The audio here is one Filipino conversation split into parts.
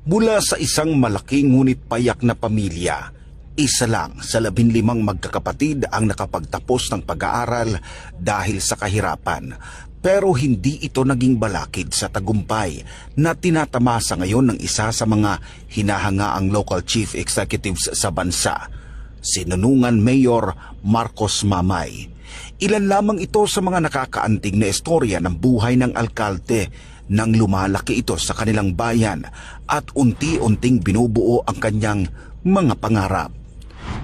Mula sa isang malaki ngunit payak na pamilya, isa lang sa 15 magkakapatid ang nakapagtapos ng pag-aaral dahil sa kahirapan. Pero hindi ito naging balakid sa tagumpay na tinatamasa ngayon ng isa sa mga hinahangaang local chief executives sa bansa, Sinunungan Mayor Marcos Mamay. Ilan lamang ito sa mga nakakaantig na istorya ng buhay ng alkalde nang lumalaki ito sa kanilang bayan at unti-unting binubuo ang kanyang mga pangarap.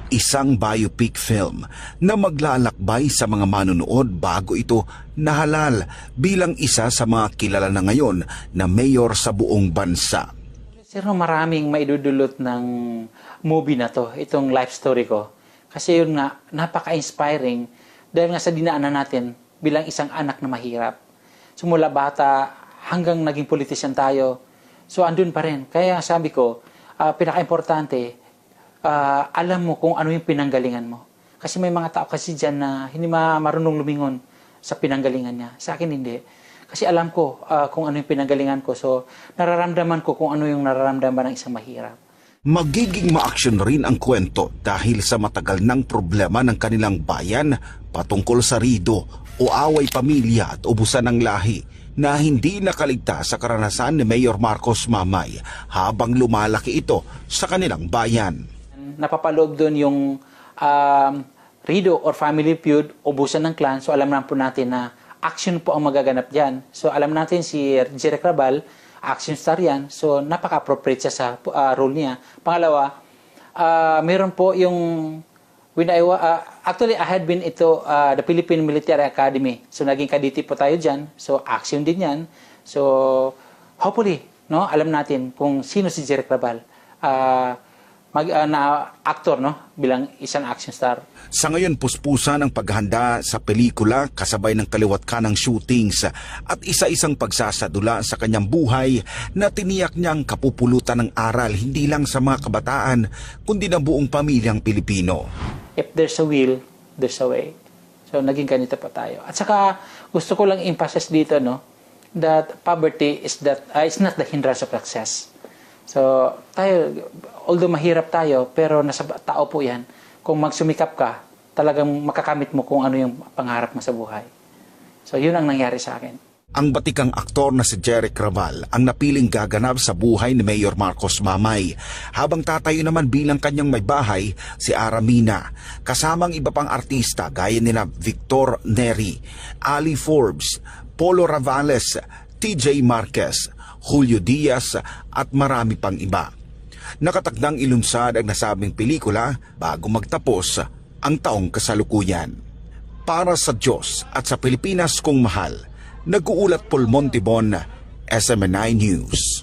Isang biopic film na maglalakbay sa mga manunood bago ito nahalal bilang isa sa mga kilala na ngayon na mayor sa buong bansa. Sir, maraming maidudulot ng movie na to, itong life story ko. Kasi yun nga, napaka-inspiring dahil nga sa dinaanan natin bilang isang anak na mahirap. So mula bata hanggang naging politician tayo, so andun pa rin. Kaya sabi ko, pinaka-importante, alam mo kung ano yung pinanggalingan mo. Kasi may mga tao kasi dyan na hindi marunong lumingon sa pinanggalingan niya. Sa akin hindi. Kasi alam ko kung ano yung pinanggalingan ko. So nararamdaman ko kung ano yung nararamdaman ng isang mahirap. Magiging ma-action rin ang kwento dahil sa matagal ng problema ng kanilang bayan patungkol sa rido o away pamilya at ubusan ng lahi na hindi nakaligtas sa karanasan ni Mayor Marcos Mamay habang lumalaki ito sa kanilang bayan. Napapaloob doon yung rido or family feud, ubusan ng clan. So alam na po natin na action po ang magaganap dyan. So alam natin si Jeric Rabal, action star yan. So napaka-appropriate siya sa role niya. Pangalawa, meron po yung actually I had been the Philippine Military Academy. So naging kaditi po tayo dyan. So action din yan. So hopefully, no, alam natin kung sino si Jeric Rabal. Na actor, no, bilang isang action star. Sa ngayon, puspusan ang paghahanda sa pelikula kasabay ng kaliwat kanang shootings at isa-isang pagsasadula sa kanyang buhay na tiniyak niyang kapupulutan ng aral hindi lang sa mga kabataan kundi ng buong pamilyang Pilipino. If there's a will, there's a way. So naging ganito pa tayo. At saka gusto ko lang emphasis dito, no, that poverty is not the hindrance of success. So, tayo, although mahirap tayo, pero nasa tao po yan. Kung magsumikap ka, talagang makakamit mo kung ano yung pangarap mo sa buhay. So, yun ang nangyari sa akin. Ang batikang aktor na si Jeric Rabal ang napiling gaganap sa buhay ni Mayor Marcos Mamay, habang tatayo naman bilang kanyang may bahay si Aramina, kasamang iba pang artista gaya nila Victor Neri, Ali Forbes, Polo Ravales, TJ Marquez, Julio Diaz at marami pang iba. Nakatakdang ilunsad ang nasabing pelikula bago magtapos ang taong kasalukuyan. Para sa Diyos at sa Pilipinas kong mahal, nag-uulat Paul Montibon, SMNI News.